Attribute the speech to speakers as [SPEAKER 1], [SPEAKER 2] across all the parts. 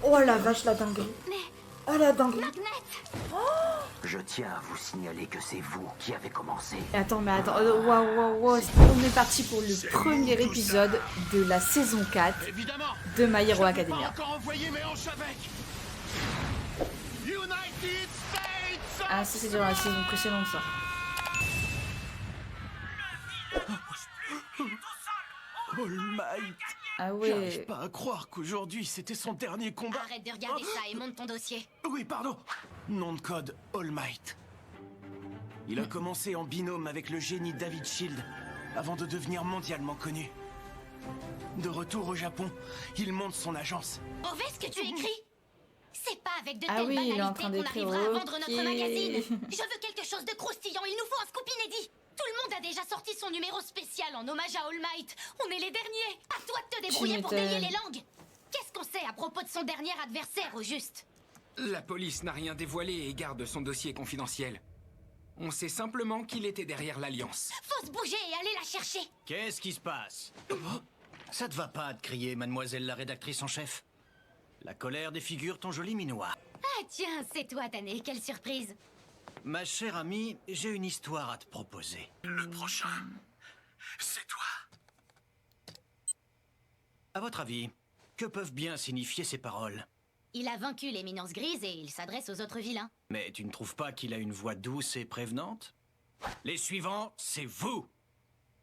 [SPEAKER 1] Oh la vache, la dinguerie. Oh la dinguerie.
[SPEAKER 2] Je tiens à vous signaler que c'est vous qui avez commencé.
[SPEAKER 1] Attends, mais attends. Waouh. On est parti pour le premier épisode de la saison 4 de My Hero Academia. Ah, ça c'est dans la saison précédente, ça.
[SPEAKER 3] All Might.
[SPEAKER 1] Ah
[SPEAKER 3] J'arrive
[SPEAKER 1] ouais.
[SPEAKER 3] pas à croire qu'aujourd'hui c'était son dernier combat.
[SPEAKER 4] Arrête de regarder ça et monte ton dossier.
[SPEAKER 3] Oui, pardon. Nom de code All Might. Il a commencé en binôme avec le génie David Shield avant de devenir mondialement connu. De retour au Japon, il monte son agence.
[SPEAKER 4] Mauvais ce que tu écris. C'est pas avec de
[SPEAKER 1] Ah
[SPEAKER 4] telles
[SPEAKER 1] oui, il est en
[SPEAKER 4] banalités
[SPEAKER 1] train
[SPEAKER 4] qu'on
[SPEAKER 1] d'écrire,
[SPEAKER 4] arrivera à vendre
[SPEAKER 1] ok.
[SPEAKER 4] notre magazine. Je veux quelque chose de croustillant, il nous faut un scoop inédit. Tout le monde a déjà sorti son numéro spécial en hommage à All Might. On est les derniers. À toi de te débrouiller pour délier les langues. Qu'est-ce qu'on sait à propos de son dernier adversaire, au juste?
[SPEAKER 5] La police n'a rien dévoilé et garde son dossier confidentiel. On sait simplement qu'il était derrière l'Alliance.
[SPEAKER 4] Faut se bouger et aller la chercher.
[SPEAKER 6] Qu'est-ce qui se passe? Ça te va pas de crier, mademoiselle la rédactrice en chef? La colère défigure ton joli minois.
[SPEAKER 4] Ah tiens, c'est toi, Tané, quelle surprise.
[SPEAKER 6] Ma chère amie, j'ai une histoire à te proposer.
[SPEAKER 3] Le prochain, c'est toi.
[SPEAKER 6] À votre avis, que peuvent bien signifier ces paroles?
[SPEAKER 4] Il a vaincu l'éminence grise et il s'adresse aux autres vilains.
[SPEAKER 6] Mais tu ne trouves pas qu'il a une voix douce et prévenante? Les suivants, c'est vous!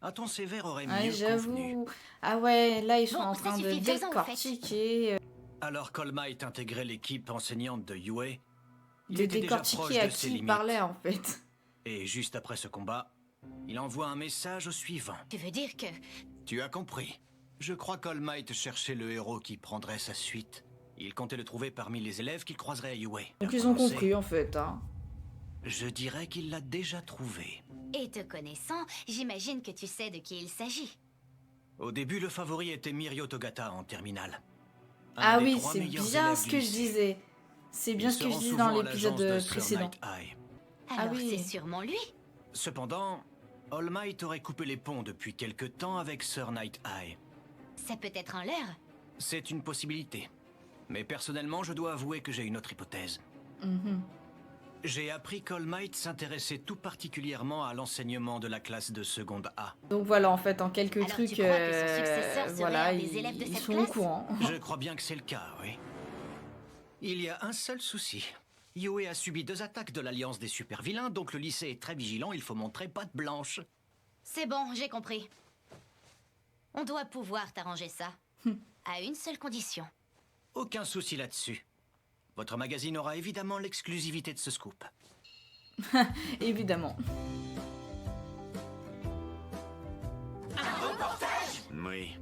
[SPEAKER 6] Un ton sévère aurait
[SPEAKER 1] Ah,
[SPEAKER 6] mieux convenu.
[SPEAKER 1] j'avoue. Ah ouais, là ils sont
[SPEAKER 4] Bon,
[SPEAKER 1] en
[SPEAKER 4] ça
[SPEAKER 1] train de
[SPEAKER 4] suffit, faisons, en fait.
[SPEAKER 1] décortiquer.
[SPEAKER 6] Alors qu'All Might intégrait l'équipe enseignante de Yue, il
[SPEAKER 1] De
[SPEAKER 6] était déjà proche
[SPEAKER 1] décortiquer à
[SPEAKER 6] de ses
[SPEAKER 1] qui il
[SPEAKER 6] limites.
[SPEAKER 1] parlait en fait.
[SPEAKER 6] Et juste après ce combat, il envoie un message au suivant.
[SPEAKER 4] Tu veux dire que...
[SPEAKER 6] Tu as compris. Je crois qu'All Might cherchait le héros qui prendrait sa suite. Il comptait le trouver parmi les élèves qu'il croiserait à Yue.
[SPEAKER 1] Donc ils ont compris en fait. Hein.
[SPEAKER 6] Je dirais qu'il l'a déjà trouvé.
[SPEAKER 4] Et te connaissant, j'imagine que tu sais de qui il s'agit.
[SPEAKER 6] Au début, le favori était Mirio Togata en terminale. Un
[SPEAKER 1] Ah
[SPEAKER 6] des
[SPEAKER 1] oui,
[SPEAKER 6] 3
[SPEAKER 1] c'est
[SPEAKER 6] meilleurs
[SPEAKER 1] bien
[SPEAKER 6] élèves
[SPEAKER 1] ce
[SPEAKER 6] du
[SPEAKER 1] que je
[SPEAKER 6] lycée.
[SPEAKER 1] disais. C'est bien
[SPEAKER 6] Ils
[SPEAKER 1] ce que
[SPEAKER 6] se
[SPEAKER 1] je
[SPEAKER 6] rend
[SPEAKER 1] disais
[SPEAKER 6] souvent
[SPEAKER 1] dans
[SPEAKER 6] à
[SPEAKER 1] l'épisode
[SPEAKER 6] l'agence de Sir
[SPEAKER 1] précédent.
[SPEAKER 6] Night Eye.
[SPEAKER 4] Alors
[SPEAKER 1] oui.
[SPEAKER 4] c'est sûrement lui.
[SPEAKER 6] Cependant, All Might aurait coupé les ponts depuis quelque temps avec Sir Night Eye.
[SPEAKER 4] Ça peut être un leurre.
[SPEAKER 6] C'est une possibilité. Mais personnellement, je dois avouer que j'ai une autre hypothèse.
[SPEAKER 1] Mhm.
[SPEAKER 6] J'ai appris qu'All Might s'intéressait tout particulièrement à l'enseignement de la classe de seconde A.
[SPEAKER 1] Donc voilà, en fait, en quelques
[SPEAKER 4] Alors, tu
[SPEAKER 1] trucs,
[SPEAKER 4] crois que son successeur serait
[SPEAKER 1] voilà,
[SPEAKER 4] un des élèves de
[SPEAKER 1] ils
[SPEAKER 4] cette
[SPEAKER 1] sont au
[SPEAKER 4] classe
[SPEAKER 1] courant.
[SPEAKER 6] Je crois bien que c'est le cas, oui. Il y a un seul souci. Yue a subi 2 attaques de l'Alliance des super-vilains, donc le lycée est très vigilant, il faut montrer patte blanche.
[SPEAKER 4] C'est bon, j'ai compris. On doit pouvoir t'arranger ça. À une seule condition.
[SPEAKER 6] Aucun souci là-dessus. Votre magazine aura évidemment l'exclusivité de ce scoop.
[SPEAKER 1] Évidemment.
[SPEAKER 7] Oui.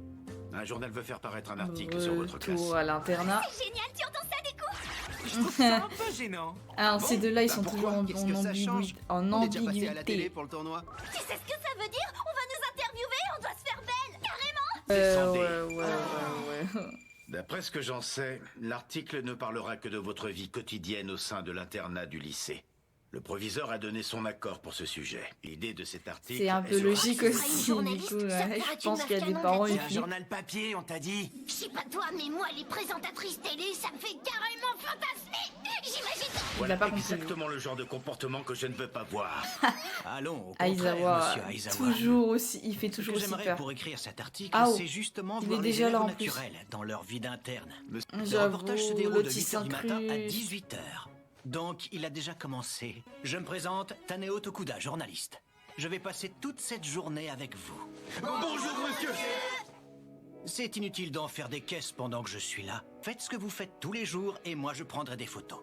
[SPEAKER 7] Un journal veut faire paraître un article sur votre classe.
[SPEAKER 1] Retour à l'internat.
[SPEAKER 4] Génial, tu entends ça des coups?
[SPEAKER 5] Je trouve ça un peu gênant.
[SPEAKER 1] Alors ces deux-là, ils sont
[SPEAKER 7] pourquoi?
[SPEAKER 1] toujours en,
[SPEAKER 7] Qu'est-ce que ça change
[SPEAKER 1] en
[SPEAKER 7] On est déjà passé à la télé
[SPEAKER 1] ambiguïté.
[SPEAKER 7] pour le tournoi.
[SPEAKER 4] Tu sais ce que ça veut dire? On va nous interviewer, on doit se faire belle! Carrément!
[SPEAKER 7] Descendez.
[SPEAKER 1] Ouais.
[SPEAKER 7] D'après ce que j'en sais, l'article ne parlera que de votre vie quotidienne au sein de l'internat du lycée. Le proviseur a donné son accord pour ce sujet. L'idée de cet article
[SPEAKER 1] C'est un
[SPEAKER 7] est
[SPEAKER 1] peu
[SPEAKER 7] sur-
[SPEAKER 1] logique
[SPEAKER 4] Ah, ce
[SPEAKER 1] aussi,
[SPEAKER 4] sera une
[SPEAKER 1] du
[SPEAKER 4] journaliste,
[SPEAKER 1] coup.
[SPEAKER 4] ça
[SPEAKER 1] Ouais,
[SPEAKER 4] fera
[SPEAKER 1] je pense
[SPEAKER 4] une
[SPEAKER 1] qu'il y a des
[SPEAKER 4] meuf
[SPEAKER 1] parents
[SPEAKER 4] canon,
[SPEAKER 1] et
[SPEAKER 3] C'est un
[SPEAKER 1] filles.
[SPEAKER 3] journal papier, on t'a dit.
[SPEAKER 4] Je sais pas toi, mais moi, les présentatrices télé, ça me fait carrément fantasmer! J'imagine...
[SPEAKER 7] Voilà
[SPEAKER 1] pas compris.
[SPEAKER 7] exactement le genre de comportement que je ne veux pas voir.
[SPEAKER 6] Allons, au contraire,
[SPEAKER 1] Aizawa,
[SPEAKER 6] monsieur Aizawa.
[SPEAKER 1] toujours aussi, il fait
[SPEAKER 6] Ce
[SPEAKER 1] toujours
[SPEAKER 6] que
[SPEAKER 1] aussi
[SPEAKER 6] j'aimerais
[SPEAKER 1] peur.
[SPEAKER 6] pour écrire cet article,
[SPEAKER 1] Ah, oh.
[SPEAKER 6] c'est justement
[SPEAKER 1] Il
[SPEAKER 6] voir
[SPEAKER 1] est
[SPEAKER 6] les
[SPEAKER 1] déjà là,
[SPEAKER 6] élèves
[SPEAKER 1] en plus.
[SPEAKER 6] naturels dans leur vie d'interne. Le
[SPEAKER 1] J'avoue,
[SPEAKER 6] reportage se déroule de
[SPEAKER 1] l'autre, il
[SPEAKER 6] 8h du matin à
[SPEAKER 1] s'incruste.
[SPEAKER 6] 18h. Donc, il a déjà commencé. Je me présente, Taneo Tokuda, journaliste. Je vais passer toute cette journée avec vous.
[SPEAKER 3] Bonjour, monsieur.
[SPEAKER 6] C'est inutile d'en faire des caisses pendant que je suis là. Faites ce que vous faites tous les jours et moi je prendrai des photos.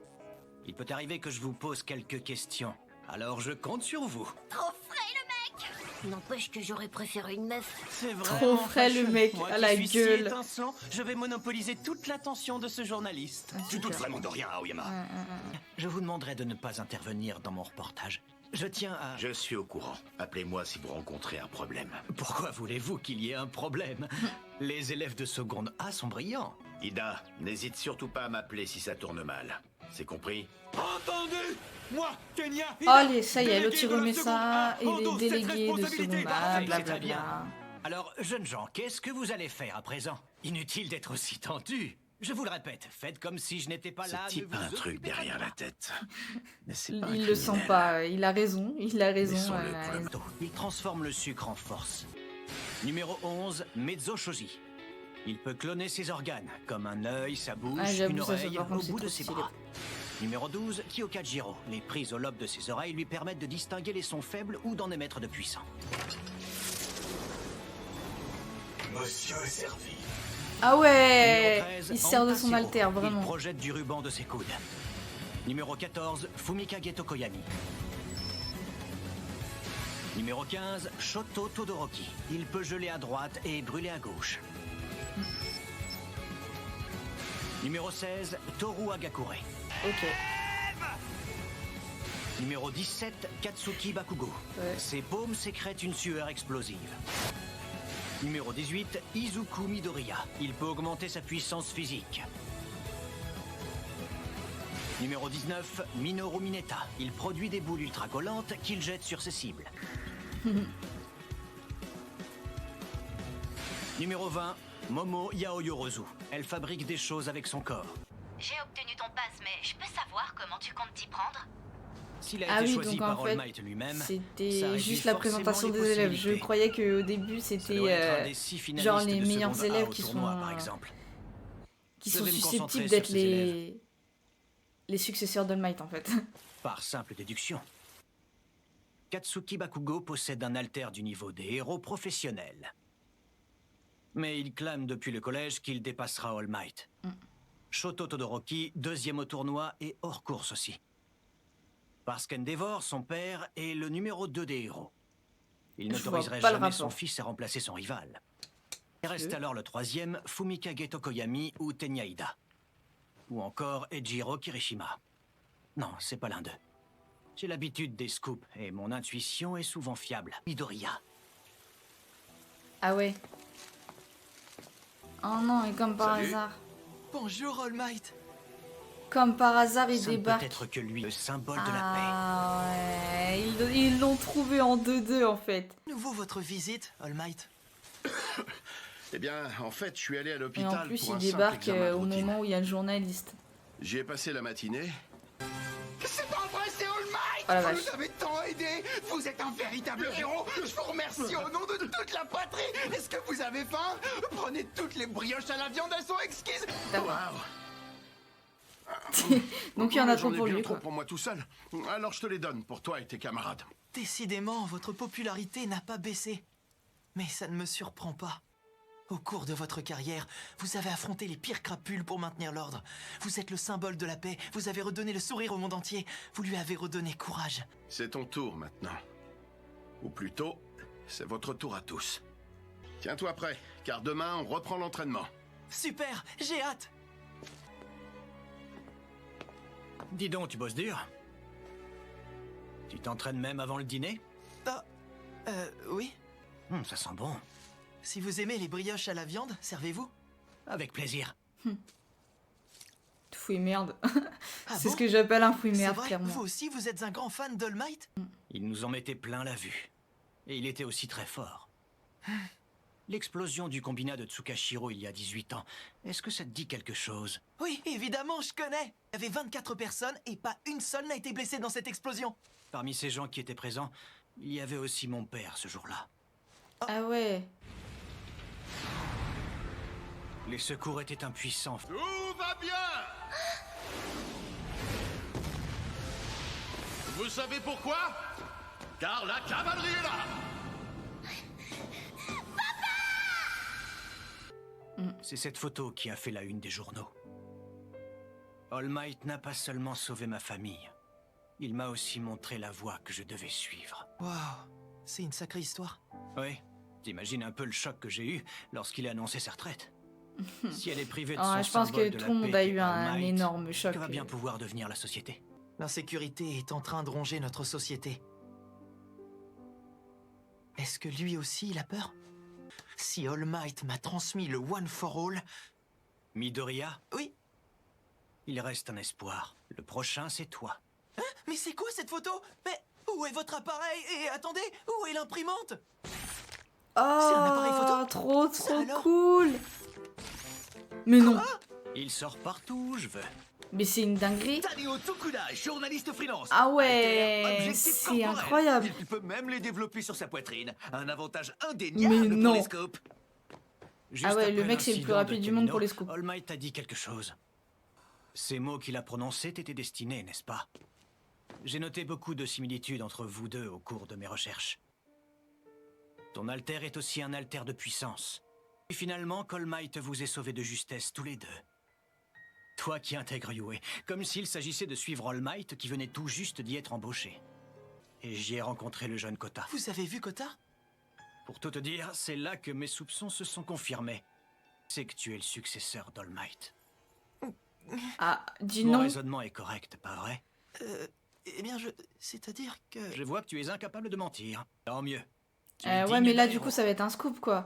[SPEAKER 6] Il peut arriver que je vous pose quelques questions. Alors je compte sur vous.
[SPEAKER 4] Trop frais, le mec! N'empêche que j'aurais préféré une meuf.
[SPEAKER 3] C'est
[SPEAKER 1] Trop frais, le mec,
[SPEAKER 3] Moi
[SPEAKER 1] à
[SPEAKER 3] qui
[SPEAKER 1] la
[SPEAKER 3] suis si
[SPEAKER 1] gueule.
[SPEAKER 3] étincelant, je vais monopoliser toute l'attention de ce journaliste.
[SPEAKER 7] Tu doutes vraiment de rien, Aoyama.
[SPEAKER 6] Je vous demanderai de ne pas intervenir dans mon reportage. Je tiens à...
[SPEAKER 7] Je suis au courant. Appelez-moi si vous rencontrez un problème.
[SPEAKER 6] Pourquoi voulez-vous qu'il y ait un problème? Les élèves de seconde A sont brillants.
[SPEAKER 7] Ida, n'hésite surtout pas à m'appeler si ça tourne mal. C'est compris?
[SPEAKER 3] Entendu! Moi, Kenya,
[SPEAKER 1] Allez, ça y est, l'autre
[SPEAKER 3] délégué
[SPEAKER 1] il
[SPEAKER 3] de la
[SPEAKER 1] remet
[SPEAKER 3] seconde
[SPEAKER 1] ça,
[SPEAKER 3] A,
[SPEAKER 1] et les
[SPEAKER 3] endosse cette
[SPEAKER 1] délégués de
[SPEAKER 3] responsabilité.
[SPEAKER 1] seconde A,
[SPEAKER 3] Parfait,
[SPEAKER 6] c'est très bien.
[SPEAKER 1] blablabla.
[SPEAKER 6] Alors, jeunes gens, qu'est-ce que vous allez faire à présent? Inutile d'être aussi tendu. Je vous le répète, faites comme si je n'étais pas
[SPEAKER 7] Ce
[SPEAKER 6] là. ne
[SPEAKER 7] type a
[SPEAKER 6] vous
[SPEAKER 7] un truc
[SPEAKER 6] occupez pas
[SPEAKER 7] derrière
[SPEAKER 6] de
[SPEAKER 7] la
[SPEAKER 6] moi.
[SPEAKER 7] tête. Mais c'est pas un
[SPEAKER 1] Il le sent
[SPEAKER 7] criminel.
[SPEAKER 1] pas, il a raison,
[SPEAKER 7] Laissons-le pour le
[SPEAKER 6] Moto. Il transforme le sucre en force. Numéro 11, Mezzo Shoji. Il peut cloner ses organes, comme un œil, sa bouche,
[SPEAKER 1] Ah, j'avoue,
[SPEAKER 6] une
[SPEAKER 1] ça,
[SPEAKER 6] oreille,
[SPEAKER 1] par contre,
[SPEAKER 6] au
[SPEAKER 1] c'est
[SPEAKER 6] bout
[SPEAKER 1] trop
[SPEAKER 6] de ses
[SPEAKER 1] stylé.
[SPEAKER 6] bras. Numéro 12, Kyokajiro. Les prises au lobe de ses oreilles lui permettent de distinguer les sons faibles ou d'en émettre de puissants.
[SPEAKER 3] Monsieur est servi.
[SPEAKER 1] Ah ouais,
[SPEAKER 6] Numéro 13,
[SPEAKER 1] il se sert de
[SPEAKER 6] Anta
[SPEAKER 1] son
[SPEAKER 6] Siro.
[SPEAKER 1] alter,
[SPEAKER 6] Il
[SPEAKER 1] vraiment.
[SPEAKER 6] projette du ruban de ses coudes. Numéro 14, Fumikage Tokoyami. Numéro 15, Shoto Todoroki. Il peut geler à droite et brûler à gauche. Numéro 16, Toru Agakure.
[SPEAKER 1] Ok.
[SPEAKER 6] Numéro 17, Katsuki Bakugo.
[SPEAKER 1] Ouais.
[SPEAKER 6] Ses paumes sécrètent une sueur explosive. Numéro 18, Izuku Midoriya. Il peut augmenter sa puissance physique. Numéro 19, Minoru Mineta. Il produit des boules ultra collantes qu'il jette sur ses cibles. Numéro 20, Momo Yaoyorozu. Elle fabrique des choses avec son corps.
[SPEAKER 4] J'ai obtenu ton pass, mais je peux savoir comment tu comptes t'y prendre?
[SPEAKER 6] S'il a
[SPEAKER 1] Ah
[SPEAKER 6] été
[SPEAKER 1] oui,
[SPEAKER 6] choisi
[SPEAKER 1] donc en
[SPEAKER 6] par
[SPEAKER 1] fait,
[SPEAKER 6] All Might lui-même, ça
[SPEAKER 1] c'était
[SPEAKER 6] réduit
[SPEAKER 1] juste la
[SPEAKER 6] forcément
[SPEAKER 1] présentation
[SPEAKER 6] les
[SPEAKER 1] des élèves. Je
[SPEAKER 6] possibilités.
[SPEAKER 1] croyais qu'au début,
[SPEAKER 6] Ça
[SPEAKER 1] c'était
[SPEAKER 6] doit être un des 6 finalistes
[SPEAKER 1] genre les
[SPEAKER 6] de
[SPEAKER 1] meilleurs
[SPEAKER 6] seconde A
[SPEAKER 1] élèves
[SPEAKER 6] au
[SPEAKER 1] qui
[SPEAKER 6] tournoi,
[SPEAKER 1] sont,
[SPEAKER 6] par exemple.
[SPEAKER 1] qui
[SPEAKER 6] Je
[SPEAKER 1] sont
[SPEAKER 6] vais me concentrer
[SPEAKER 1] susceptibles
[SPEAKER 6] sur
[SPEAKER 1] d'être
[SPEAKER 6] ces élèves.
[SPEAKER 1] les successeurs d'All Might, en fait.
[SPEAKER 6] Par simple déduction. Katsuki Bakugo possède un alter du niveau des héros professionnels. Mais il clame depuis le collège qu'il dépassera All Might. Shoto Todoroki, deuxième au tournoi et hors course aussi. Parce qu'Endeavor, son père, est le numéro 2 des héros. Il
[SPEAKER 1] Je
[SPEAKER 6] n'autoriserait
[SPEAKER 1] vois pas le
[SPEAKER 6] jamais son
[SPEAKER 1] rapport.
[SPEAKER 6] fils à remplacer son rival. Il reste alors le troisième, Fumikage Tokoyami ou Tenyaida. Ou encore Ejiro Kirishima. Non, c'est pas l'un d'eux. J'ai l'habitude des scoops et mon intuition est souvent fiable. Midoriya.
[SPEAKER 1] Ah ouais. Oh non, et comme par
[SPEAKER 3] Salut.
[SPEAKER 1] hasard.
[SPEAKER 3] Bonjour, All Might.
[SPEAKER 1] Comme par hasard, il
[SPEAKER 6] Ça ne peut
[SPEAKER 1] débarque.
[SPEAKER 6] être que lui, le symbole de la
[SPEAKER 1] Ah ouais, ils l'ont trouvé en 2-2 en fait.
[SPEAKER 3] Nouveau votre visite, All Might.
[SPEAKER 8] Eh bien, en fait, je suis allé à
[SPEAKER 1] Et
[SPEAKER 8] l'hôpital
[SPEAKER 1] en plus,
[SPEAKER 8] pour
[SPEAKER 1] il
[SPEAKER 8] un simple
[SPEAKER 1] débarque
[SPEAKER 8] examen de
[SPEAKER 1] au
[SPEAKER 8] routine.
[SPEAKER 1] moment où il y a le journaliste.
[SPEAKER 8] J'y ai passé la matinée.
[SPEAKER 3] C'est pas vrai, c'est All Might.
[SPEAKER 1] Oh la
[SPEAKER 3] Vous
[SPEAKER 1] vache.
[SPEAKER 3] nous avez tant aidé. Vous êtes un véritable héros. Je vous remercie au nom de toute la patrie. Est-ce que vous avez faim? Prenez toutes les brioches à la viande, elles sont exquises.
[SPEAKER 1] D'accord.
[SPEAKER 8] Waouh.
[SPEAKER 1] Donc il y en a trop
[SPEAKER 8] J'en ai
[SPEAKER 1] pour
[SPEAKER 8] bien
[SPEAKER 1] lui,
[SPEAKER 8] trop
[SPEAKER 1] quoi.
[SPEAKER 8] pour moi tout seul. Alors je te les donne pour toi et tes camarades.
[SPEAKER 9] Décidément, votre popularité n'a pas baissé. Mais ça ne me surprend pas. Au cours de votre carrière, vous avez affronté les pires crapules pour maintenir l'ordre. Vous êtes le symbole de la paix, vous avez redonné le sourire au monde entier, vous lui avez redonné courage.
[SPEAKER 8] C'est ton tour maintenant. Ou plutôt, c'est votre tour à tous. Tiens-toi prêt, car demain on reprend l'entraînement.
[SPEAKER 9] Super, j'ai hâte.
[SPEAKER 6] Dis donc, tu bosses dur. Tu t'entraînes même avant le dîner?
[SPEAKER 9] Ah, oui.
[SPEAKER 6] Ça sent bon.
[SPEAKER 9] Si vous aimez les brioches à la viande, servez-vous.
[SPEAKER 6] Avec plaisir.
[SPEAKER 1] Fouille merde.
[SPEAKER 9] Ah
[SPEAKER 1] C'est
[SPEAKER 9] bon
[SPEAKER 1] ce que j'appelle un fouille
[SPEAKER 9] C'est
[SPEAKER 1] merde,
[SPEAKER 9] vrai,
[SPEAKER 1] clairement.
[SPEAKER 9] vous aussi, vous êtes un grand fan d'All Might?
[SPEAKER 6] Il nous en mettait plein la vue. Et il était aussi très fort. L'explosion du combinat de Tsukashiro il y a 18 ans, est-ce que ça te dit quelque chose?
[SPEAKER 9] Oui, évidemment, je connais. Il y avait 24 personnes et pas une seule n'a été blessée dans cette explosion.
[SPEAKER 6] Parmi ces gens qui étaient présents, il y avait aussi mon père ce jour-là.
[SPEAKER 1] Ah ouais.
[SPEAKER 6] Les secours étaient impuissants.
[SPEAKER 8] Tout va bien. Vous savez pourquoi? Car la cavalerie est là.
[SPEAKER 6] C'est cette photo qui a fait la une des journaux. All Might n'a pas seulement sauvé ma famille, il m'a aussi montré la voie que je devais suivre.
[SPEAKER 9] Waouh, c'est une sacrée histoire.
[SPEAKER 6] Oui, t'imagines un peu le choc que j'ai eu lorsqu'il a annoncé sa retraite. Si elle est privée de
[SPEAKER 1] Ah,
[SPEAKER 6] son
[SPEAKER 1] je pense
[SPEAKER 6] symbole
[SPEAKER 1] que
[SPEAKER 6] de
[SPEAKER 1] tout
[SPEAKER 6] la
[SPEAKER 1] le monde
[SPEAKER 6] paix
[SPEAKER 1] a
[SPEAKER 6] qui
[SPEAKER 1] eu
[SPEAKER 6] est All
[SPEAKER 1] un
[SPEAKER 6] Might,
[SPEAKER 1] énorme choc.
[SPEAKER 6] que va bien pouvoir devenir la société?
[SPEAKER 9] L'insécurité est en train de ronger notre société. Est-ce que lui aussi, il a peur? Si All Might m'a transmis le One for All...
[SPEAKER 6] Midoriya,
[SPEAKER 9] Oui.
[SPEAKER 6] il reste un espoir. Le prochain, c'est toi.
[SPEAKER 9] Hein? Mais c'est quoi cette photo? Mais où est votre appareil? Et attendez, où est l'imprimante?
[SPEAKER 1] Oh,
[SPEAKER 9] C'est un appareil photo?
[SPEAKER 1] trop
[SPEAKER 9] Ça alors
[SPEAKER 1] cool. Mais non.
[SPEAKER 6] Il sort partout où je veux.
[SPEAKER 1] Mais c'est une dinguerie.
[SPEAKER 10] Tanio Tokuda, journaliste freelance.
[SPEAKER 1] Ah ouais,
[SPEAKER 10] Alter, objectif
[SPEAKER 1] c'est
[SPEAKER 10] corporel.
[SPEAKER 1] incroyable.
[SPEAKER 10] Il peut même les développer sur sa poitrine. Un avantage indéniable
[SPEAKER 1] Mais
[SPEAKER 10] pour
[SPEAKER 1] non.
[SPEAKER 10] les scopes.
[SPEAKER 6] Juste
[SPEAKER 1] Ah ouais,
[SPEAKER 6] après
[SPEAKER 1] le mec, c'est le plus
[SPEAKER 6] l'incident
[SPEAKER 1] rapide
[SPEAKER 6] de
[SPEAKER 1] du monde
[SPEAKER 6] Camino,
[SPEAKER 1] pour les scoops.
[SPEAKER 6] All Might a dit quelque chose. Ces mots qu'il a prononcés t'étaient destinés, n'est-ce pas? J'ai noté beaucoup de similitudes entre vous deux au cours de mes recherches. Ton alter est aussi un alter de puissance. Et finalement, All Might vous est sauvé de justesse tous les deux. Toi qui intègres Yue, comme s'il s'agissait de suivre All Might qui venait tout juste d'y être embauché. Et j'y ai rencontré le jeune Kota.
[SPEAKER 9] Vous avez vu Kota?
[SPEAKER 6] Pour tout te dire, c'est là que mes soupçons se sont confirmés. C'est que tu es le successeur d'All Might.
[SPEAKER 1] Ah, dis
[SPEAKER 6] Mon
[SPEAKER 1] non.
[SPEAKER 6] raisonnement est correct, pas vrai?
[SPEAKER 9] Eh bien, c'est-à-dire que...
[SPEAKER 6] Je vois que tu es incapable de mentir. Tant mieux. Tu es
[SPEAKER 1] Ouais,
[SPEAKER 6] digne
[SPEAKER 1] mais là,
[SPEAKER 6] d'un
[SPEAKER 1] du coup,
[SPEAKER 6] héros.
[SPEAKER 1] ça va être un scoop, quoi.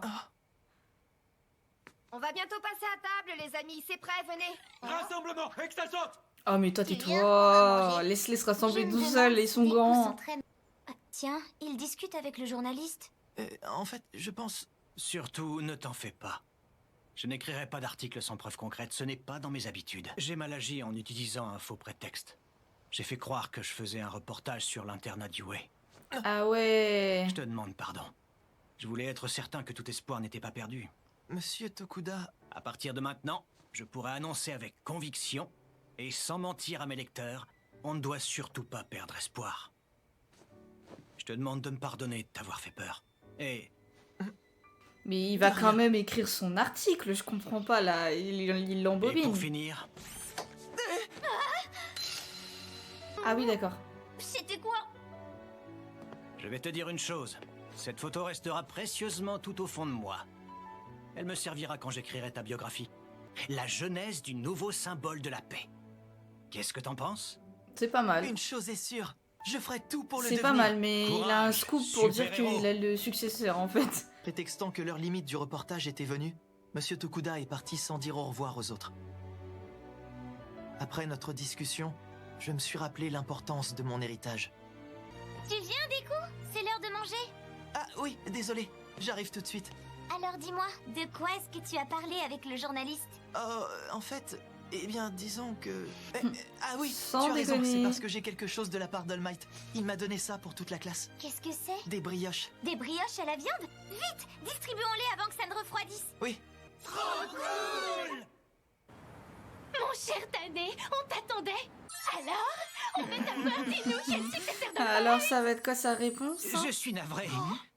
[SPEAKER 11] On va bientôt passer à table, les amis. C'est prêt, venez.
[SPEAKER 3] Rassemblement, extasante.
[SPEAKER 1] Oh, mais toi,
[SPEAKER 11] C'est
[SPEAKER 1] tais-toi.
[SPEAKER 11] rien, on va manger.
[SPEAKER 1] Laisse-les se rassembler
[SPEAKER 4] Je me
[SPEAKER 1] tout
[SPEAKER 4] demande
[SPEAKER 1] seuls, ils sont
[SPEAKER 4] si Deku
[SPEAKER 1] grands.
[SPEAKER 4] s'entraîne. Ah, tiens, il discute avec le journaliste.
[SPEAKER 9] En fait, je pense...
[SPEAKER 6] Surtout, ne t'en fais pas. Je n'écrirai pas d'article sans preuve concrète, ce n'est pas dans mes habitudes. J'ai mal agi en utilisant un faux prétexte. J'ai fait croire que je faisais un reportage sur l'internat d'Yue.
[SPEAKER 1] Ah ouais.
[SPEAKER 6] Je te demande pardon. Je voulais être certain que tout espoir n'était pas perdu.
[SPEAKER 9] Monsieur Tokuda...
[SPEAKER 6] À partir de maintenant, je pourrai annoncer avec conviction, et sans mentir à mes lecteurs, on ne doit surtout pas perdre espoir. Je te demande de me pardonner de t'avoir fait peur. Et
[SPEAKER 1] Mais il va quand même écrire son article, je comprends pas, là. Il
[SPEAKER 6] et
[SPEAKER 1] l'embobine.
[SPEAKER 6] pour finir,
[SPEAKER 1] Ah oui, d'accord.
[SPEAKER 4] C'était quoi?
[SPEAKER 6] je vais te dire une chose. Cette photo restera précieusement tout au fond de moi. Elle me servira quand j'écrirai ta biographie. La genèse du nouveau symbole de la paix. Qu'est-ce que t'en penses?
[SPEAKER 1] C'est pas mal.
[SPEAKER 9] Une chose est sûre, je ferai tout pour le
[SPEAKER 1] C'est
[SPEAKER 9] devenir.
[SPEAKER 1] pas mal, mais il a un
[SPEAKER 6] Courage,
[SPEAKER 1] scoop pour dire
[SPEAKER 6] super-héros.
[SPEAKER 1] qu'il a le successeur, en fait.
[SPEAKER 9] Prétextant que l'heure limite du reportage était venue, Monsieur Tokuda est parti sans dire au revoir aux autres. Après notre discussion, je me suis rappelé l'importance de mon héritage.
[SPEAKER 4] Tu viens, Deku? C'est l'heure de manger.
[SPEAKER 9] Ah oui, désolé, j'arrive tout de suite.
[SPEAKER 4] Alors dis-moi, de quoi est-ce que tu as parlé avec le journaliste?
[SPEAKER 9] En fait, eh bien, disons que... ah oui,
[SPEAKER 1] Sans
[SPEAKER 9] tu as raison,
[SPEAKER 1] déconner.
[SPEAKER 9] c'est parce que j'ai quelque chose de la part d'All Might. Il m'a donné ça pour toute la classe.
[SPEAKER 4] Qu'est-ce que c'est?
[SPEAKER 9] Des brioches.
[SPEAKER 4] Des brioches à la viande? Vite, distribuons-les avant que ça ne refroidisse.
[SPEAKER 9] Oui.
[SPEAKER 4] Mon cher Tadé, on t'attendait. Alors, on est d'accord, dis-nous qui est le successeur de
[SPEAKER 1] Alors, ça va être quoi sa réponse, hein?
[SPEAKER 6] Je suis navré.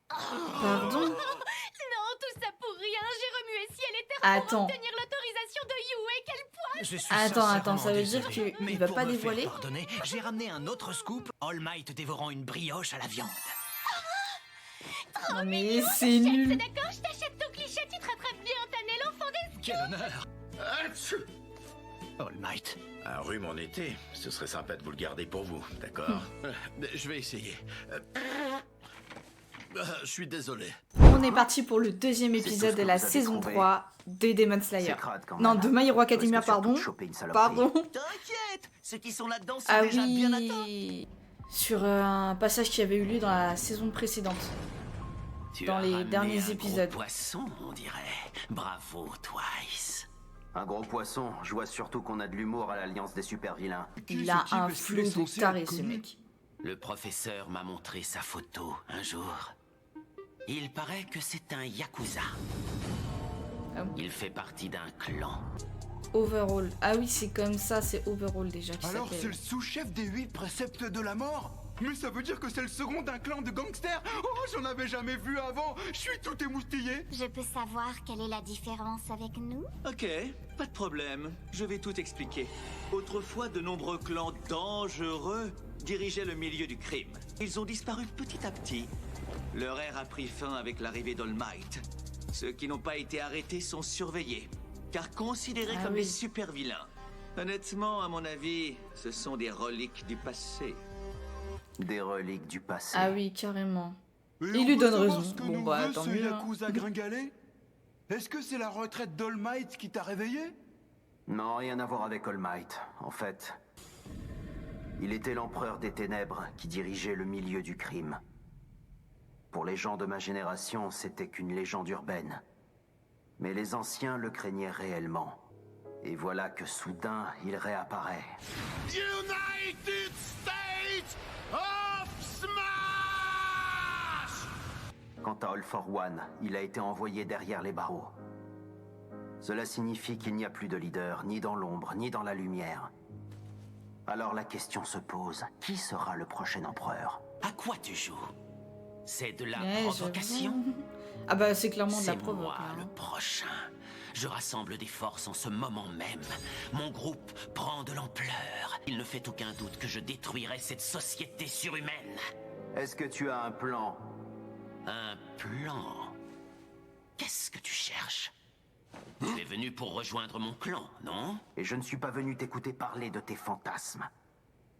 [SPEAKER 1] Pardon?
[SPEAKER 4] Non, tout ça pour rien. J'ai remué ciel et terre pour
[SPEAKER 1] Attends.
[SPEAKER 4] obtenir l'autorisation de Yue. Quel poids!
[SPEAKER 6] Je suis
[SPEAKER 1] Attends,
[SPEAKER 6] sincèrement
[SPEAKER 1] ça veut dire
[SPEAKER 6] désolé.
[SPEAKER 1] qu'il
[SPEAKER 6] Mais
[SPEAKER 1] va
[SPEAKER 6] pour
[SPEAKER 1] pas
[SPEAKER 6] me faire
[SPEAKER 1] dévoiler?
[SPEAKER 6] pardonner, j'ai ramené un autre scoop, All Might dévorant une brioche à la viande.
[SPEAKER 1] Non, mais c'est
[SPEAKER 4] C'est
[SPEAKER 1] nul.
[SPEAKER 4] d'accord, je t'achète ton cliché, tu te rattrapes bien, Tané, l'enfant des...
[SPEAKER 6] Quel honneur!
[SPEAKER 7] Atchou.
[SPEAKER 6] All Might.
[SPEAKER 7] Un rhume en été, ce serait sympa de vous le garder pour vous, d'accord?
[SPEAKER 8] Je vais essayer. Je suis désolé.
[SPEAKER 1] On est parti pour le deuxième
[SPEAKER 2] C'est tout
[SPEAKER 1] épisode
[SPEAKER 2] ce
[SPEAKER 1] de
[SPEAKER 2] que
[SPEAKER 1] la
[SPEAKER 2] vous avez
[SPEAKER 1] saison
[SPEAKER 2] trouvé.
[SPEAKER 1] 3 de Demon Slayer.
[SPEAKER 2] C'est crade quand
[SPEAKER 1] Non,
[SPEAKER 2] même.
[SPEAKER 1] de My Hero
[SPEAKER 2] Risque
[SPEAKER 1] Academia,
[SPEAKER 2] surtout
[SPEAKER 1] pardon.
[SPEAKER 2] de choper une saloperie.
[SPEAKER 1] Pardon.
[SPEAKER 10] T'inquiète, ceux qui sont là-dedans sont
[SPEAKER 1] Ah
[SPEAKER 10] déjà bien atteints.
[SPEAKER 1] oui. Sur un passage qui avait eu lieu dans la saison précédente.
[SPEAKER 2] Tu
[SPEAKER 1] Dans
[SPEAKER 2] as
[SPEAKER 1] les
[SPEAKER 2] ramené
[SPEAKER 1] derniers
[SPEAKER 2] un gros
[SPEAKER 1] épisodes.
[SPEAKER 2] poisson, on dirait. Bravo, Twice. Un gros poisson, je vois surtout qu'on a de l'humour à l'Alliance des super-vilains.
[SPEAKER 1] Il a un flot de taré, ce mec.
[SPEAKER 2] Le professeur m'a montré sa photo un jour. Il paraît que c'est un Yakuza.
[SPEAKER 1] Ah bon?
[SPEAKER 2] Il fait partie d'un clan.
[SPEAKER 1] Overall. Ah oui, c'est comme ça, c'est Overall déjà qui
[SPEAKER 3] Alors c'est
[SPEAKER 1] s'appelle.
[SPEAKER 3] le sous-chef des 8 préceptes de la mort? Mais ça veut dire que c'est le second d'un clan de gangsters? Oh, j'en avais jamais vu avant. Je suis tout émoustillé.
[SPEAKER 4] Je peux savoir quelle est la différence avec nous?
[SPEAKER 10] Ok, pas de problème. Je vais tout expliquer. Autrefois, de nombreux clans dangereux dirigeaient le milieu du crime. Ils ont disparu petit à petit. Leur ère a pris fin avec l'arrivée d'All Might. Ceux qui n'ont pas été arrêtés sont surveillés, car considérés
[SPEAKER 1] Ah
[SPEAKER 10] comme
[SPEAKER 1] oui.
[SPEAKER 10] des super vilains. Honnêtement, à mon avis, ce sont des reliques du passé.
[SPEAKER 2] Des reliques du passé.
[SPEAKER 1] Ah oui, carrément.
[SPEAKER 3] Et
[SPEAKER 1] Il
[SPEAKER 3] on
[SPEAKER 1] lui
[SPEAKER 3] peut
[SPEAKER 1] donne
[SPEAKER 3] savoir
[SPEAKER 1] raison.
[SPEAKER 3] ce que
[SPEAKER 1] Bon
[SPEAKER 3] nous
[SPEAKER 1] bah
[SPEAKER 3] veut,
[SPEAKER 1] tant
[SPEAKER 3] ce
[SPEAKER 1] mieux. hein.
[SPEAKER 3] Yakuza gringalé? Est-ce que c'est la retraite d'All Might qui t'a réveillé?
[SPEAKER 2] Non, rien à voir avec All Might. En fait, il était l'empereur des ténèbres qui dirigeait le milieu du crime. Pour les gens de ma génération, c'était qu'une légende urbaine. Mais les anciens le craignaient réellement. Et voilà que soudain, il réapparaît.
[SPEAKER 8] United States of Smash!
[SPEAKER 2] Quant à All for One, il a été envoyé derrière les barreaux. Cela signifie qu'il n'y a plus de leader, ni dans l'ombre, ni dans la lumière. Alors la question se pose, qui sera le prochain empereur?
[SPEAKER 12] À quoi tu joues? C'est de la
[SPEAKER 1] Ouais,
[SPEAKER 12] provocation?
[SPEAKER 1] Ah bah c'est clairement de la
[SPEAKER 12] C'est
[SPEAKER 1] provoque.
[SPEAKER 12] moi
[SPEAKER 1] hein.
[SPEAKER 12] le prochain. Je rassemble des forces en ce moment même. Mon groupe prend de l'ampleur. Il ne fait aucun doute que je détruirai cette société surhumaine.
[SPEAKER 2] Est-ce que tu as un plan?
[SPEAKER 12] Un plan? Qu'est-ce que tu cherches? Tu es venu pour rejoindre mon clan, non?
[SPEAKER 2] Et je ne suis pas venu t'écouter parler de tes fantasmes.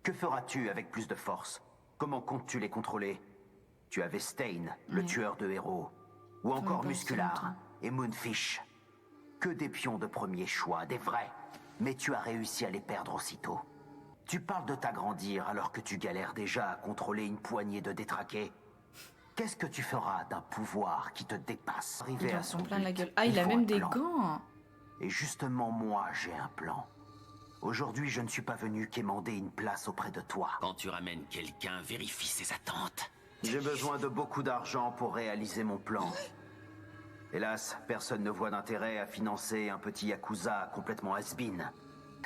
[SPEAKER 2] Que feras-tu avec plus de force? Comment comptes-tu les contrôler? Tu avais Stain, le tueur de héros. Ou encore Muscular et Moonfish. Que des pions de premier choix, des vrais. Mais tu as réussi à les perdre aussitôt. Tu parles de t'agrandir alors que tu galères déjà à contrôler une poignée de détraqués. Qu'est-ce que tu feras d'un pouvoir qui te dépasse?
[SPEAKER 1] Il
[SPEAKER 2] à
[SPEAKER 1] a
[SPEAKER 2] son
[SPEAKER 1] son plein la
[SPEAKER 2] but,
[SPEAKER 1] gueule. Ah, il a
[SPEAKER 2] faut
[SPEAKER 1] même
[SPEAKER 2] un
[SPEAKER 1] des
[SPEAKER 2] plan.
[SPEAKER 1] gants.
[SPEAKER 2] Et justement, moi, j'ai un plan. Aujourd'hui, je ne suis pas venu quémander une place auprès de toi.
[SPEAKER 12] Quand tu ramènes quelqu'un, vérifie ses attentes.
[SPEAKER 2] J'ai besoin de beaucoup d'argent pour réaliser mon plan. Hélas, personne ne voit d'intérêt à financer un petit yakuza complètement has-been.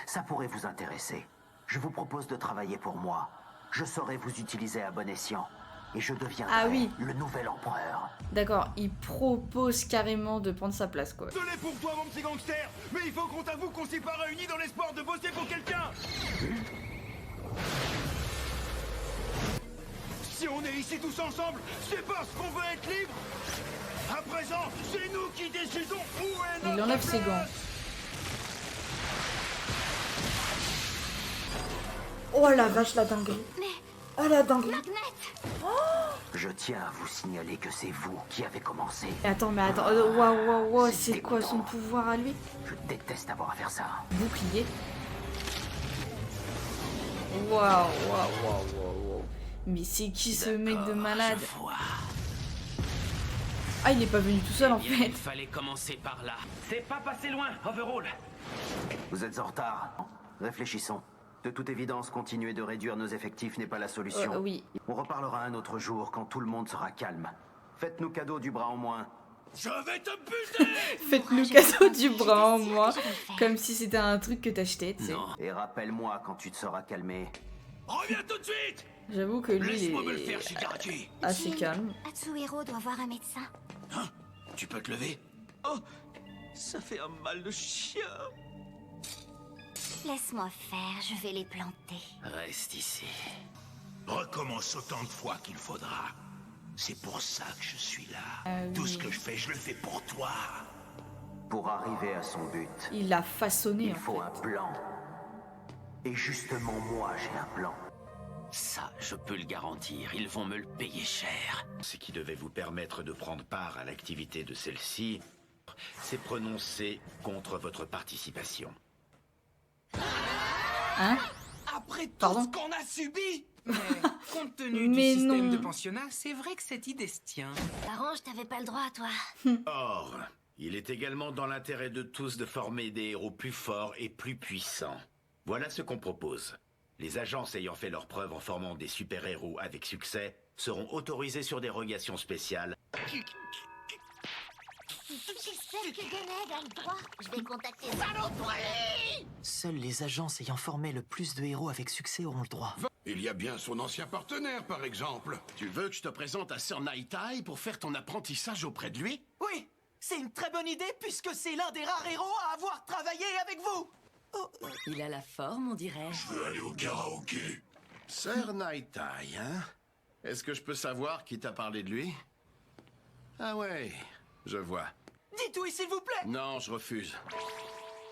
[SPEAKER 2] Ça pourrait vous intéresser. Je vous propose de travailler pour moi. Je saurai vous utiliser à bon escient. Et je deviendrai le nouvel empereur.
[SPEAKER 1] D'accord, il propose carrément de prendre sa place, quoi.
[SPEAKER 3] Désolé pour toi, mon petit gangster, mais il faut qu'on t'avoue qu'on s'est pas réunis dans l'espoir de bosser pour quelqu'un. Si on est ici tous ensemble, c'est parce qu'on veut être libre. À présent, c'est nous qui décidons où est notre
[SPEAKER 1] Il enlève ses
[SPEAKER 3] place.
[SPEAKER 1] gants. Oh la vache, la dinguerie. Oh la dinguerie.
[SPEAKER 2] Je tiens à vous signaler que c'est vous qui avez commencé.
[SPEAKER 1] Attends, mais attends. Waouh, c'est quoi son pouvoir à lui?
[SPEAKER 2] Je déteste avoir à faire ça.
[SPEAKER 1] Bouclier. Waouh. Mais c'est qui ce mec de malade? Ah, il est pas venu tout seul en fait.
[SPEAKER 12] Il fallait commencer par là.
[SPEAKER 10] C'est pas passé loin, Overall.
[SPEAKER 2] Vous êtes en retard. Réfléchissons. De toute évidence, continuer de réduire nos effectifs n'est pas la solution.
[SPEAKER 1] Oui.
[SPEAKER 2] On reparlera un autre jour quand tout le monde sera calme. Faites-nous cadeau du bras en moins.
[SPEAKER 3] Je vais te buter.
[SPEAKER 1] Faites-nous cadeau du bras en moi. Comme si c'était un truc que t'achetais, tu sais.
[SPEAKER 2] Et rappelle-moi quand tu te seras calmé.
[SPEAKER 3] Reviens tout de suite.
[SPEAKER 1] J'avoue que lui, il
[SPEAKER 3] Laisse-moi me le faire,
[SPEAKER 1] est
[SPEAKER 3] Shigaraki.
[SPEAKER 1] assez calme.
[SPEAKER 11] Atsuhiro doit voir un médecin.
[SPEAKER 3] Hein? Tu peux te lever?
[SPEAKER 10] Oh, ça fait un mal de chien.
[SPEAKER 11] Laisse-moi faire, je vais les planter.
[SPEAKER 12] Reste ici.
[SPEAKER 8] Recommence autant de fois qu'il faudra. C'est pour ça que je suis là. Tout ce que je le fais pour toi.
[SPEAKER 2] Pour arriver à son but,
[SPEAKER 1] Il l'a façonné
[SPEAKER 2] il
[SPEAKER 1] en
[SPEAKER 2] faut
[SPEAKER 1] fait.
[SPEAKER 2] un plan. Et justement, moi, j'ai un plan.
[SPEAKER 12] Ça, je peux le garantir. Ils vont me le payer cher.
[SPEAKER 7] Ce qui devait vous permettre de prendre part à l'activité de celle-ci s'est prononcé contre votre participation.
[SPEAKER 1] Hein?
[SPEAKER 5] Après tout
[SPEAKER 1] Pardon?
[SPEAKER 5] ce qu'on a subi. Mais compte tenu
[SPEAKER 1] Mais
[SPEAKER 5] du système
[SPEAKER 1] non.
[SPEAKER 5] de pensionnat, c'est vrai que cette idée se tient.
[SPEAKER 11] T'arranges, t'avais pas le droit, toi.
[SPEAKER 7] Or, il est également dans l'intérêt de tous de former des héros plus forts et plus puissants. Voilà ce qu'on propose. Les agences ayant fait leurs preuves en formant des super-héros avec succès seront autorisées sur dérogation spéciale.
[SPEAKER 11] J'espère que Gened a le droit. Je vais contacter
[SPEAKER 9] Seules les agences ayant formé le plus de héros avec succès auront le droit.
[SPEAKER 8] Il y a bien son ancien partenaire, par exemple. Tu veux que je te présente à Sir Nightai pour faire ton apprentissage auprès de lui?
[SPEAKER 9] Oui, c'est une très bonne idée puisque c'est l'un des rares héros à avoir travaillé avec vous.
[SPEAKER 13] Il a la forme, on dirait.
[SPEAKER 8] Je veux aller au karaoké. Sir Nightai, hein? Est-ce que je peux savoir qui t'a parlé de lui? Ah ouais, je vois.
[SPEAKER 9] Dites oui, s'il vous plaît.
[SPEAKER 8] Non, je refuse.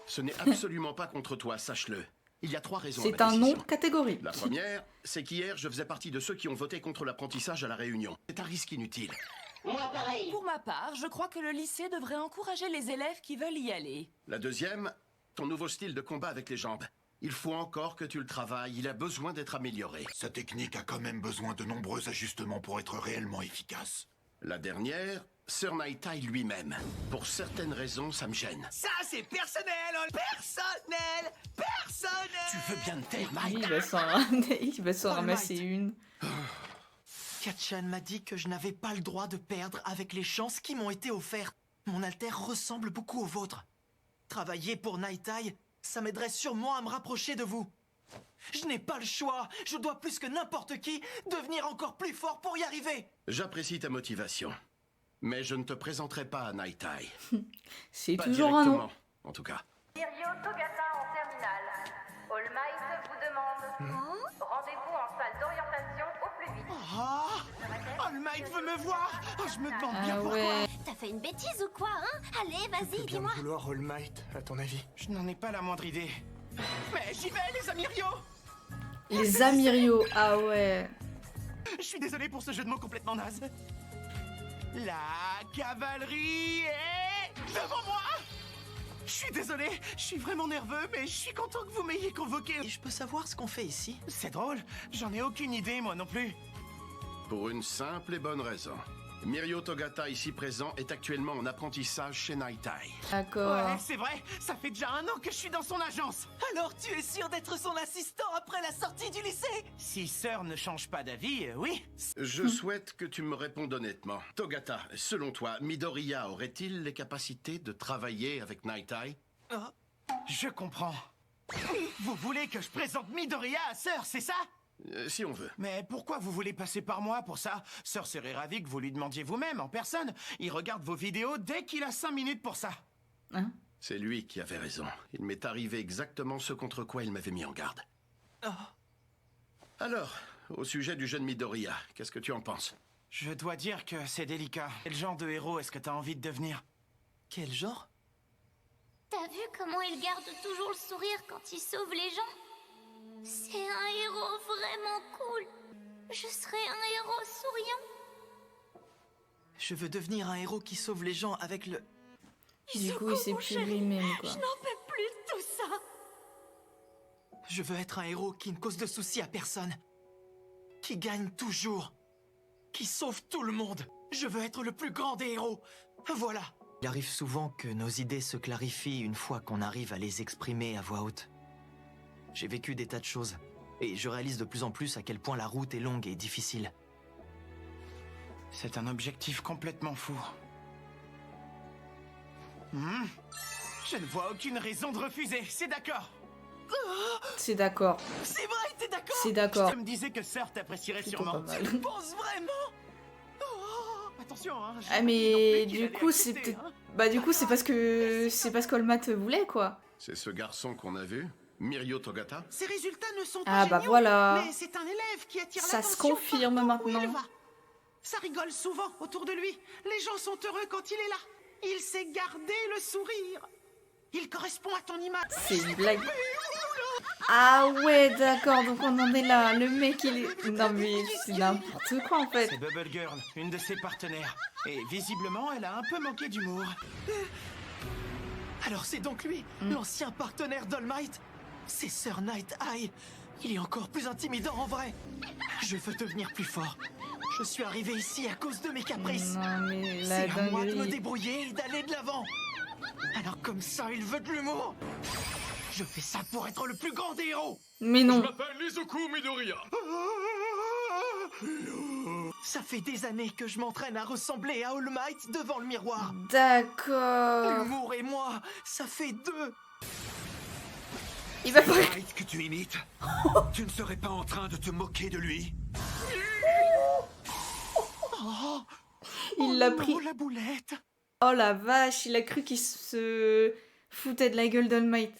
[SPEAKER 8] Ce n'est absolument pas contre toi, sache-le. Il y a 3 raisons à
[SPEAKER 1] C'est
[SPEAKER 8] ma
[SPEAKER 1] un
[SPEAKER 8] décision.
[SPEAKER 1] nom catégorique.
[SPEAKER 8] La première, c'est qu'hier, je faisais partie de ceux qui ont voté contre l'apprentissage à la Réunion. C'est un risque inutile.
[SPEAKER 13] Pour ma part, je crois que le lycée devrait encourager les élèves qui veulent y aller.
[SPEAKER 8] La deuxième, ton nouveau style de combat avec les jambes. Il faut encore que tu le travailles, il a besoin d'être amélioré.
[SPEAKER 14] Sa technique a quand même besoin de nombreux ajustements pour être réellement efficace.
[SPEAKER 8] La dernière, Sir Nightai lui-même. Pour certaines raisons, ça me gêne.
[SPEAKER 3] Ça, c'est personnel, personnel, personnel.
[SPEAKER 9] Tu veux bien te taire,
[SPEAKER 1] Lui,
[SPEAKER 9] Mike?
[SPEAKER 1] il va s'en ramasser une.
[SPEAKER 9] Katchan m'a dit que je n'avais pas le droit de perdre avec les chances qui m'ont été offertes. Mon alter ressemble beaucoup au vôtre. Travailler pour Nightai, ça m'aiderait sûrement à me rapprocher de vous. Je n'ai pas le choix. Je dois plus que n'importe qui devenir encore plus fort pour y arriver.
[SPEAKER 8] J'apprécie ta motivation. Mais je ne te présenterai pas à Nightai.
[SPEAKER 1] C'est
[SPEAKER 8] Pas
[SPEAKER 1] toujours un nom.
[SPEAKER 8] directement, en tout cas.
[SPEAKER 14] Mirio Togata en terminale. All Might vous demande rendez-vous en salle d'orientation au plus vite.
[SPEAKER 3] Oh, All Might veut me voir. Oh, je me demande bien pourquoi.
[SPEAKER 1] Ouais.
[SPEAKER 11] T'as fait une bêtise ou quoi, hein? Allez, vas-y, dis-moi.
[SPEAKER 3] Vouloir All Might, à ton avis? Je n'en ai pas la moindre idée. Mais j'y vais, les Amirio.
[SPEAKER 1] Les Amirio, ah ouais.
[SPEAKER 3] Je suis désolé pour ce jeu de mots complètement naze. La cavalerie est devant moi. Je suis désolé, je suis vraiment nerveux, mais je suis content que vous m'ayez convoqué.
[SPEAKER 9] Et je peux savoir ce qu'on fait ici?
[SPEAKER 3] C'est drôle, j'en ai aucune idée, moi non plus.
[SPEAKER 8] Pour une simple et bonne raison. Mirio Togata, ici présent, est actuellement en apprentissage chez Nightai.
[SPEAKER 1] D'accord.
[SPEAKER 3] Ouais, c'est vrai, ça fait déjà 1 an que je suis dans son agence.
[SPEAKER 9] Alors tu es sûr d'être son assistant après la sortie du lycée?
[SPEAKER 3] Si Sœur ne change pas d'avis, oui.
[SPEAKER 8] Je souhaite que tu me répondes honnêtement. Togata, selon toi, Midoriya aurait-il les capacités de travailler avec Nightai?
[SPEAKER 3] Je comprends. Vous voulez que je présente Midoriya à Sœur, c'est ça?
[SPEAKER 8] Si on veut.
[SPEAKER 3] Mais pourquoi vous voulez passer par moi pour ça? Sœur serait ravie que vous lui demandiez vous-même, en personne. Il regarde vos vidéos dès qu'il a 5 minutes pour ça.
[SPEAKER 1] Hein?
[SPEAKER 8] C'est lui qui avait raison. Il m'est arrivé exactement ce contre quoi il m'avait mis en garde. Alors, au sujet du jeune Midoriya, qu'est-ce que tu en penses?
[SPEAKER 3] Je dois dire que c'est délicat. Quel genre de héros est-ce que t'as envie de devenir?
[SPEAKER 9] Quel genre?
[SPEAKER 11] T'as vu comment il garde toujours le sourire quand il sauve les gens? C'est un héros vraiment cool. Je serai un héros souriant.
[SPEAKER 9] Je veux devenir un héros qui sauve les gens avec le...
[SPEAKER 1] Du coup, il s'est plus lui-même, quoi.
[SPEAKER 11] Je n'en peux plus de tout ça.
[SPEAKER 9] Je veux être un héros qui ne cause de soucis à personne. Qui gagne toujours. Qui sauve tout le monde. Je veux être le plus grand des héros. Voilà. Il arrive souvent que nos idées se clarifient une fois qu'on arrive à les exprimer à voix haute. J'ai vécu des tas de choses, et je réalise de plus en plus à quel point la route est longue et difficile.
[SPEAKER 3] C'est un objectif complètement fou. Je ne vois aucune raison de refuser, c'est d'accord.
[SPEAKER 1] C'est d'accord.
[SPEAKER 3] C'est vrai, t'es d'accord?
[SPEAKER 1] C'est d'accord.
[SPEAKER 3] Je me disais que Sœur t'apprécierait
[SPEAKER 1] Plutôt
[SPEAKER 3] sûrement.
[SPEAKER 1] pas mal.
[SPEAKER 3] Tu penses vraiment? Attention, hein.
[SPEAKER 1] Ah mais du coup c'est peut-être... Bah du coup c'est parce que... C'est parce qu'All Might voulait, quoi.
[SPEAKER 8] C'est ce garçon qu'on a vu? Mirio Togata?
[SPEAKER 3] Ses résultats ne sont
[SPEAKER 1] Ah
[SPEAKER 3] pas
[SPEAKER 1] bah
[SPEAKER 3] géniaux,
[SPEAKER 1] voilà.
[SPEAKER 3] mais c'est un élève qui attire
[SPEAKER 1] Ça se
[SPEAKER 3] l'attention
[SPEAKER 1] confirme
[SPEAKER 3] partout où il
[SPEAKER 1] maintenant.
[SPEAKER 3] va. Ça rigole souvent autour de lui. Les gens sont heureux quand il est là. Il sait garder le sourire. Il correspond à ton image.
[SPEAKER 1] C'est une blague. Ah ouais, d'accord, donc on en est là. Le mec, il est... Non mais c'est n'importe quoi, en fait.
[SPEAKER 3] C'est Bubble Girl, une de ses partenaires. Et visiblement, elle a un peu manqué d'humour.
[SPEAKER 9] Alors c'est donc lui, l'ancien partenaire d'All Might? C'est Sir Nightai. Il est encore plus intimidant en vrai. Je veux devenir plus fort. Je suis arrivé ici à cause de mes caprices.
[SPEAKER 1] Non mais la
[SPEAKER 9] C'est à moi de me
[SPEAKER 1] dinguerie.
[SPEAKER 9] débrouiller et d'aller de l'avant. Alors comme ça, il veut de l'humour. Je fais ça pour être le plus grand des héros.
[SPEAKER 1] Mais non.
[SPEAKER 15] m'appelle Izuku Midoriya.
[SPEAKER 9] Ça fait des années que je m'entraîne à ressembler à All Might devant le miroir.
[SPEAKER 1] D'accord.
[SPEAKER 9] L'humour et moi, ça fait 2.
[SPEAKER 1] Il va
[SPEAKER 10] Might que tu imites. Tu ne serais pas en train de te moquer de lui?
[SPEAKER 1] Il l'a pris.
[SPEAKER 3] La boulette.
[SPEAKER 1] Oh la vache, il a cru qu'il se foutait de la gueule d'All Might.